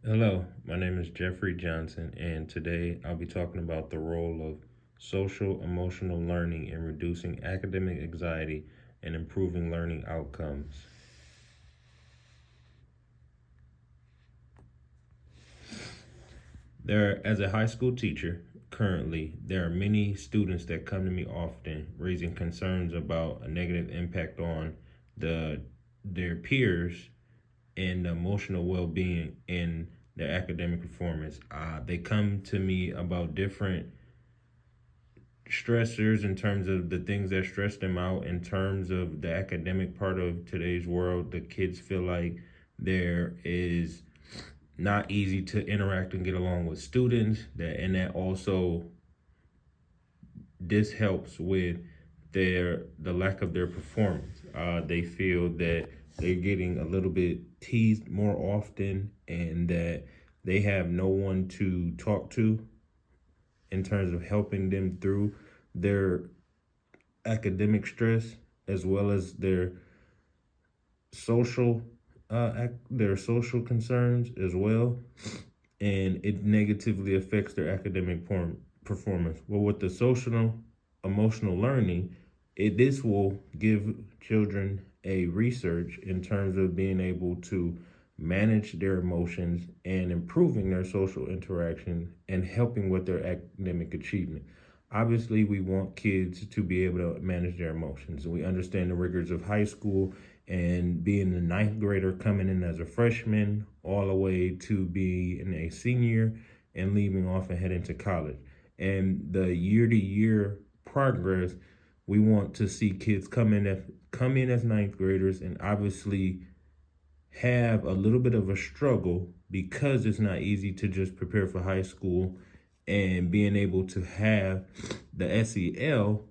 Hello, my name is Jeffrey Johnson, and today I'll be talking about the role of social emotional learning in reducing academic anxiety and improving learning outcomes. As a high school teacher, currently, there are many students that come to me often raising concerns about a negative impact on the their peers and the emotional well-being in their academic performance. They come to me about different stressors in terms of the things that stress them out in terms of the academic part of today's world. The kids feel like there is not easy to interact and get along with students, that also this helps with the lack of their performance. They feel that they're getting a little bit teased more often, and that they have no one to talk to in terms of helping them through their academic stress, as well as social their social concerns as well, and it negatively affects their academic performance. Well, with the social emotional learning, this will give children a research in terms of being able to manage their emotions and improving their social interaction and helping with their academic achievement. Obviously, we want kids to be able to manage their emotions. We understand the rigors of high school and being a ninth grader coming in as a freshman all the way to being a senior and leaving off and heading to college. And the year to year progress, we want to see kids come in as ninth graders and obviously have a little bit of a struggle because it's not easy to just prepare for high school, and being able to have the SEL,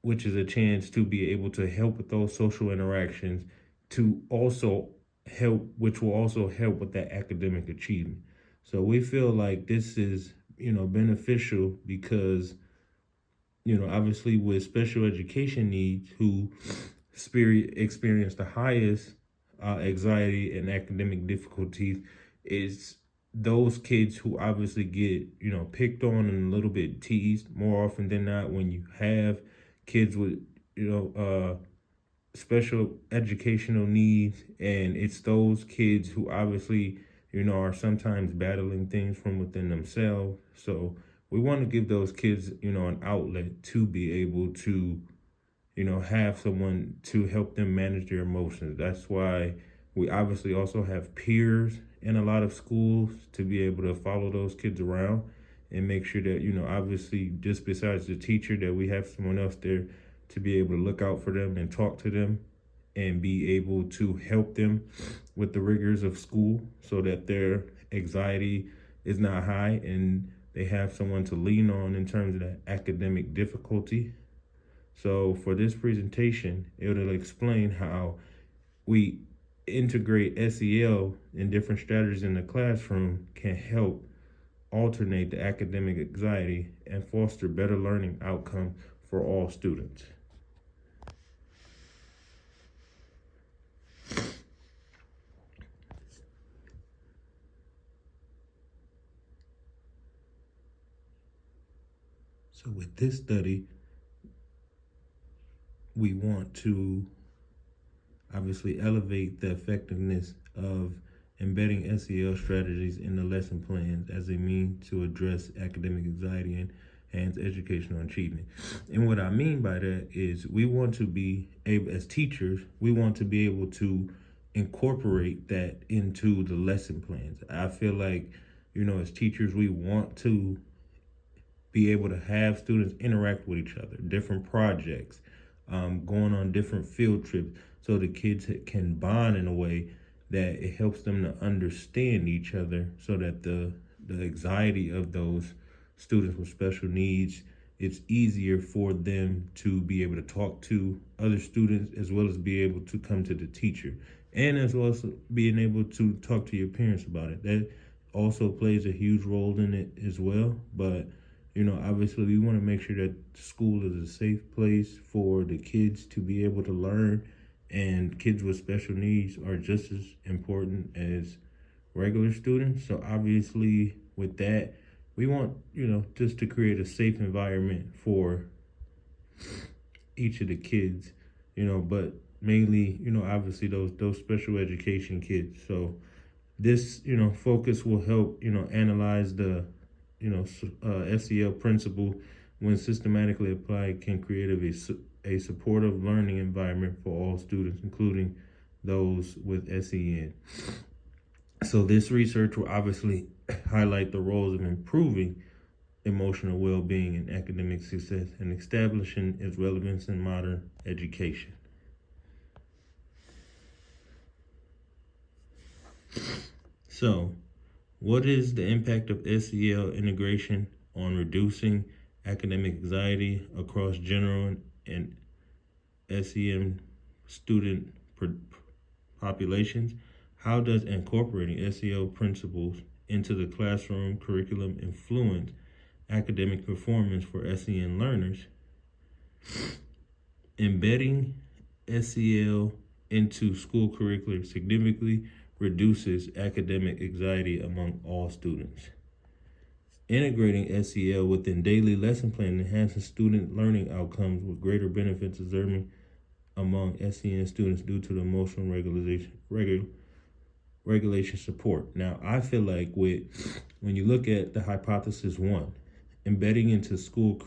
which is a chance to be able to help with those social interactions, to also help, which will also help with that academic achievement. So we feel like this is, beneficial because, obviously with special education needs who experience the highest anxiety and academic difficulties is those kids who obviously get, picked on and a little bit teased more often than not. When you have kids with, special educational needs, and it's those kids who obviously, are sometimes battling things from within themselves. So we want to give those kids, an outlet to be able to, have someone to help them manage their emotions. That's why we obviously also have peers in a lot of schools to be able to follow those kids around and make sure that, obviously just besides the teacher, that we have someone else there to be able to look out for them and talk to them and be able to help them with the rigors of school so that their anxiety is not high and they have someone to lean on in terms of that academic difficulty. So for this presentation, it'll explain how we integrate SEL and different strategies in the classroom can help alternate the academic anxiety and foster better learning outcome for all students. So with this study, we want to obviously elevate the effectiveness of embedding SEL strategies in the lesson plans as a means to address academic anxiety and enhance educational achievement. And what I mean by that is we want to be able, as teachers, we want to be able to incorporate that into the lesson plans. I feel like, as teachers, we want to be able to have students interact with each other, different projects, going on different field trips, so the kids can bond in a way that it helps them to understand each other, so that the anxiety of those students with special needs, it's easier for them to be able to talk to other students as well as be able to come to the teacher, and as well as being able to talk to your parents about it. That also plays a huge role in it as well. But obviously we want to make sure that school is a safe place for the kids to be able to learn, and kids with special needs are just as important as regular students. So obviously with that, we want, just to create a safe environment for each of the kids, but mainly, obviously those special education kids. So this, focus will help, analyze the, SEL principle when systematically applied can create a supportive learning environment for all students, including those with SEN. So this research will obviously highlight the roles of improving emotional well-being and academic success and establishing its relevance in modern education. So, what is the impact of SEL integration on reducing academic anxiety across general and SEN student populations? How does incorporating SEL principles into the classroom curriculum influence academic performance for SEN learners? Embedding SEL into school curricula significantly reduces academic anxiety among all students. Integrating SEL within daily lesson plan enhances student learning outcomes with greater benefits observing among SEN students due to the emotional regulation support. Now, I feel like when you look at the hypothesis 1, embedding into school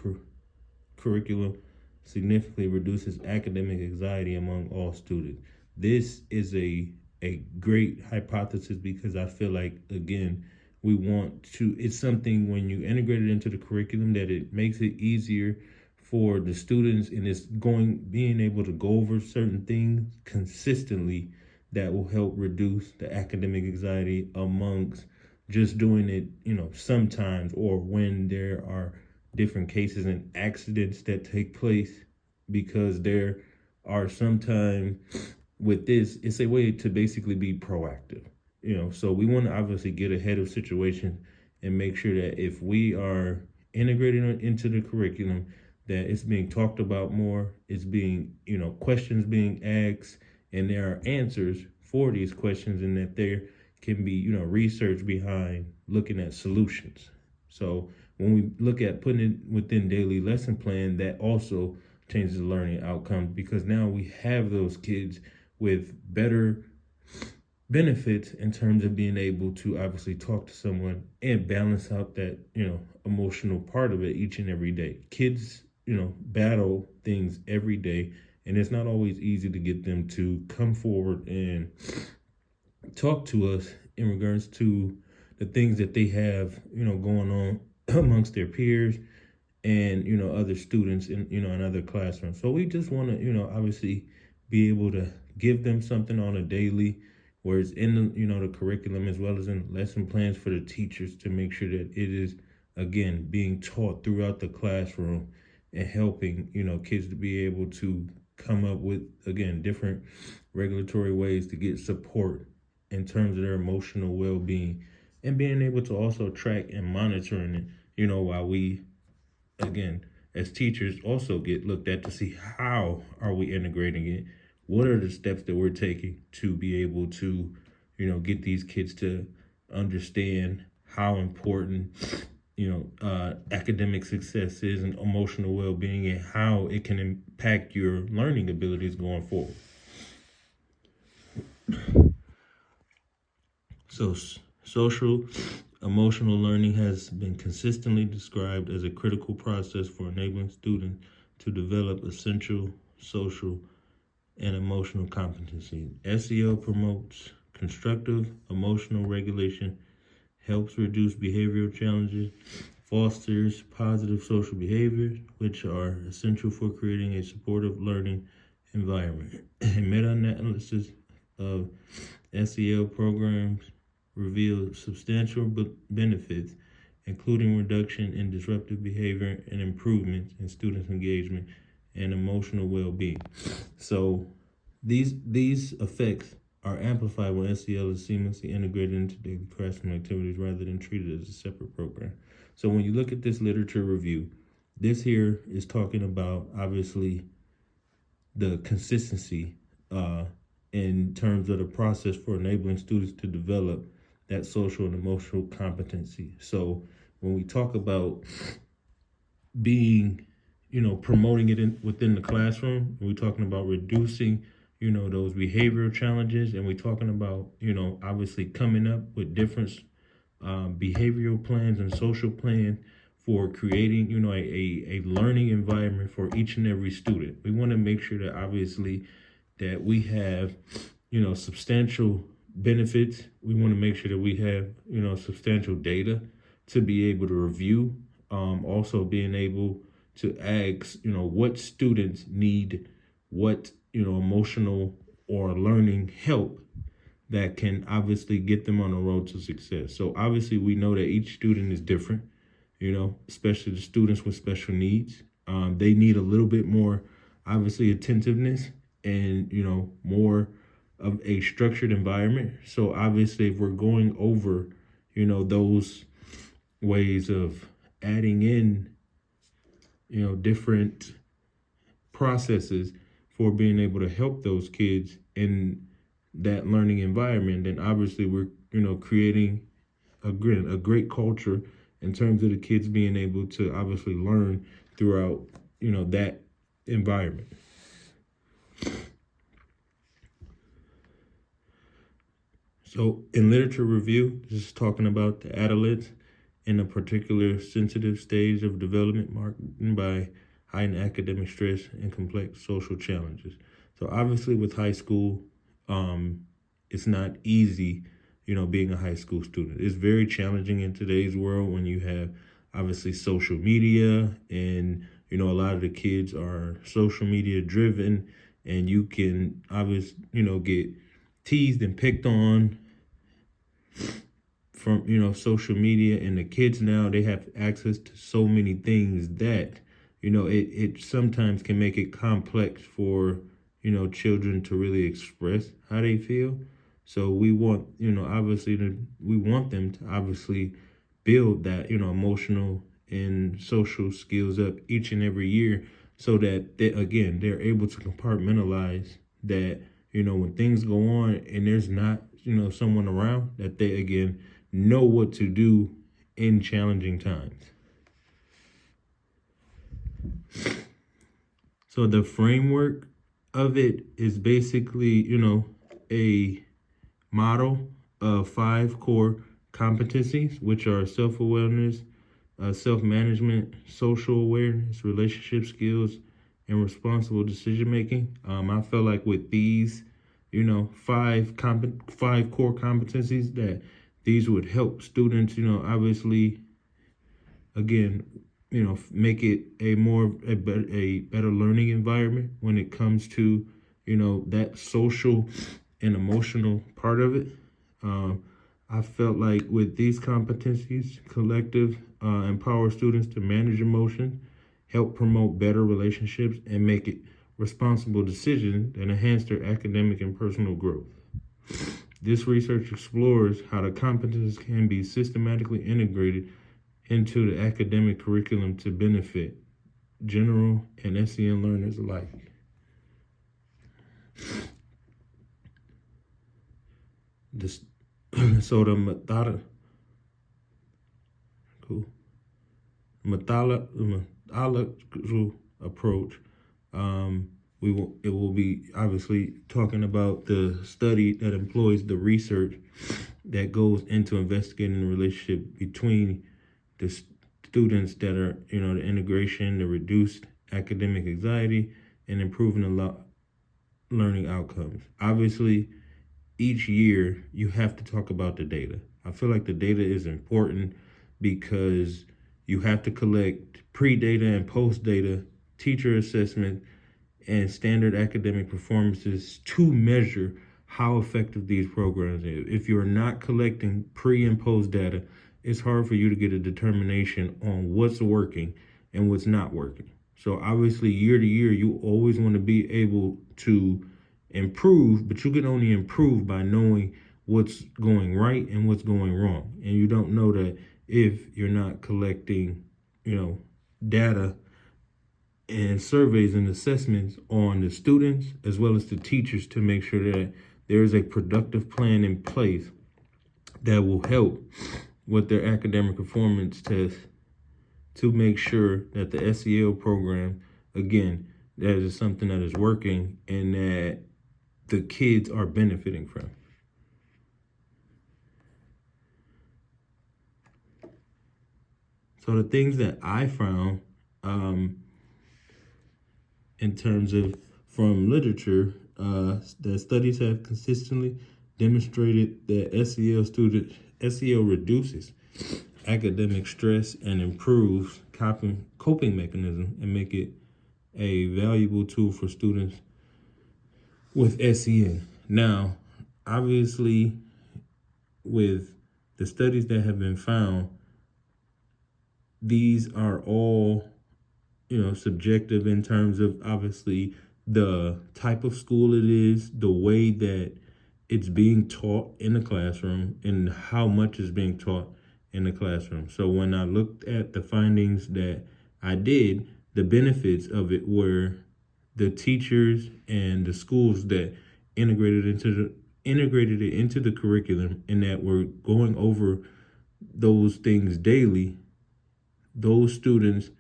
curriculum significantly reduces academic anxiety among all students. This is a great hypothesis because I feel like, again, we want to, it's something when you integrate it into the curriculum that it makes it easier for the students, and it's being able to go over certain things consistently that will help reduce the academic anxiety amongst just doing it, sometimes, or when there are different cases and accidents that take place, because there are sometimes with this, it's a way to basically be proactive, so we want to obviously get ahead of situations and make sure that if we are integrating it into the curriculum, that it's being talked about more, it's being, questions being asked, and there are answers for these questions, and that there can be, research behind looking at solutions. So when we look at putting it within daily lesson plan, that also changes the learning outcomes, because now we have those kids with better benefits in terms of being able to obviously talk to someone and balance out that, emotional part of it each and every day. Kids, battle things every day, and it's not always easy to get them to come forward and talk to us in regards to the things that they have, going on amongst their peers and, other students in other classrooms. So we just want to, obviously be able to give them something on a daily, where it's in the, the curriculum, as well as in lesson plans for the teachers, to make sure that it is, again, being taught throughout the classroom and helping, kids to be able to come up with, again, different regulatory ways to get support in terms of their emotional well-being, and being able to also track and monitoring it, while we, again, as teachers, also get looked at to see how are we integrating it, what are the steps that we're taking to be able to, get these kids to understand how important, academic success is and emotional well-being, and how it can impact your learning abilities going forward. So social emotional learning has been consistently described as a critical process for enabling students to develop essential social and emotional competencies. SEL promotes constructive emotional regulation, helps reduce behavioral challenges, fosters positive social behaviors, which are essential for creating a supportive learning environment. A meta-analysis of SEL programs revealed substantial benefits, including reduction in disruptive behavior and improvements in students' engagement and emotional well-being. So these effects are amplified when SEL is seamlessly integrated into daily classroom activities rather than treated as a separate program. So when you look at this literature review, this here is talking about, obviously, the consistency in terms of the process for enabling students to develop that social and emotional competency. So when we talk about being, promoting it within the classroom, we're talking about reducing, those behavioral challenges, and we're talking about, obviously coming up with different behavioral plans and social plan for creating, a learning environment for each and every student. We want to make sure that obviously that we have, substantial benefits. We want to make sure that we have, substantial data to be able to review. Also being able to ask, what students need, what, emotional or learning help that can obviously get them on the road to success. So obviously we know that each student is different, especially the students with special needs. They need a little bit more, obviously, attentiveness and, more of a structured environment. So obviously if we're going over, those ways of adding in, different processes for being able to help those kids in that learning environment, then obviously we're, creating a great culture in terms of the kids being able to obviously learn throughout, that environment. So in literature review, this is talking about the adolescents in a particular sensitive stage of development marked by heightened academic stress and complex social challenges. So obviously with high school, it's not easy, being a high school student. It's very challenging in today's world when you have obviously social media and, a lot of the kids are social media driven, and you can obviously, get teased and picked on from, social media. And the kids now, they have access to so many things that, it sometimes can make it complex for, children to really express how they feel. So we want, obviously we want them to obviously build that, emotional and social skills up each and every year, so that they're able to compartmentalize that, when things go on and there's not, someone around, that they again know what to do in challenging times. So the framework of it is basically, a model of 5 core competencies, which are self-awareness, self-management, social awareness, relationship skills, and responsible decision-making. I feel like with these, 5 core competencies, that these would help students, obviously, again, make it a better learning environment when it comes to, that social and emotional part of it. I felt like with these competencies, collective empower students to manage emotions, help promote better relationships, and make it responsible decisions that enhance their academic and personal growth. This research explores how the competencies can be systematically integrated into the academic curriculum to benefit general and SEN learners alike. So the methodical approach, it will be obviously talking about the study that employs the research that goes into investigating the relationship between the students that are, the integration, the reduced academic anxiety, and improving the learning outcomes. Obviously, each year you have to talk about the data. I feel like the data is important because you have to collect pre-data and post-data, teacher assessment, and standard academic performances to measure how effective these programs are. If you're not collecting pre and post data, it's hard for you to get a determination on what's working and what's not working. So obviously year to year, you always want to be able to improve, but you can only improve by knowing what's going right and what's going wrong. And you don't know that if you're not collecting, data and surveys and assessments on the students as well as the teachers to make sure that there is a productive plan in place that will help with their academic performance test to make sure that the SEL program, again, that is something that is working and that the kids are benefiting from. So the things that I found in terms of from literature, that studies have consistently demonstrated that SEL reduces academic stress and improves coping mechanism and make it a valuable tool for students with SEN. Now, obviously, with the studies that have been found, these are all, subjective in terms of obviously the type of school it is, the way that it's being taught in the classroom, and how much is being taught in the classroom. So when I looked at the findings that I did, the benefits of it were the teachers and the schools that integrated it into the curriculum and that were going over those things daily. Those students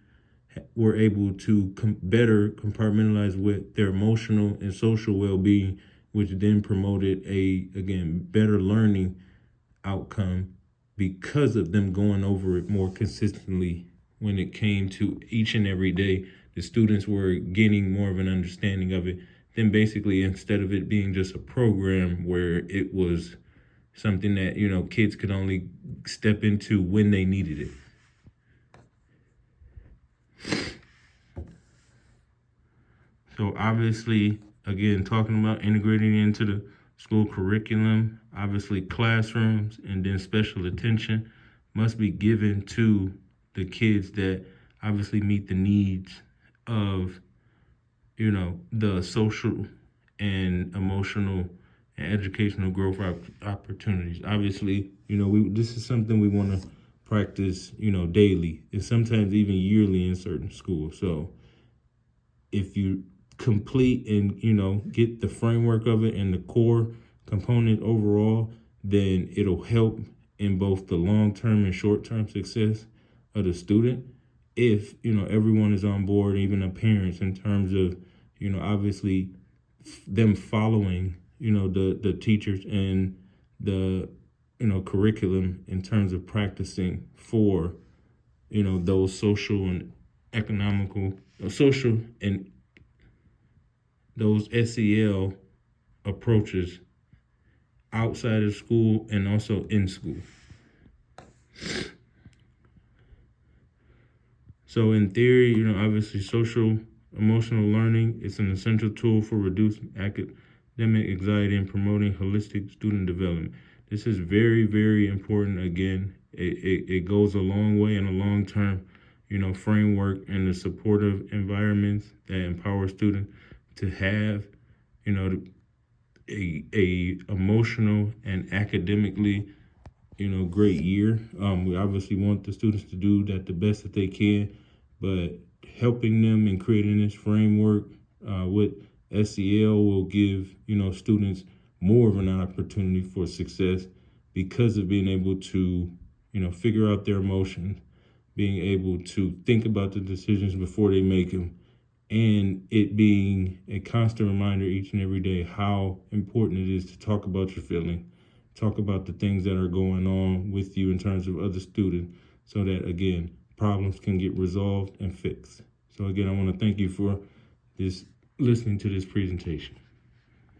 were able to better compartmentalize with their emotional and social well-being, which then promoted better learning outcome because of them going over it more consistently. When it came to each and every day, the students were getting more of an understanding of it. Then basically, instead of it being just a program where it was something that, kids could only step into when they needed it. So obviously, again, talking about integrating it into the school curriculum, obviously classrooms and then special attention must be given to the kids that obviously meet the needs of, the social and emotional and educational growth opportunities. Obviously, this is something we want to practice, daily and sometimes even yearly in certain schools. So if you complete and, get the framework of it and the core component overall, then it'll help in both the long-term and short-term success of the student. If, everyone is on board, even the parents, in terms of, obviously them following, the teachers and the, curriculum in terms of practicing for, those social and social and those SEL approaches outside of school and also in school. So in theory, obviously social emotional learning is an essential tool for reducing academic anxiety and promoting holistic student development. This is very, very important. Again, it goes a long way in a long-term, framework and the supportive environments that empower students to have, a emotional and academically, great year. We obviously want the students to do that the best that they can, but helping them and creating this framework with SEL will give, students more of an opportunity for success because of being able to, figure out their emotions, being able to think about the decisions before they make them, and it being a constant reminder each and every day how important it is to talk about your feelings, talk about the things that are going on with you in terms of other students, so that, again, problems can get resolved and fixed. So again, I want to thank you for listening to this presentation.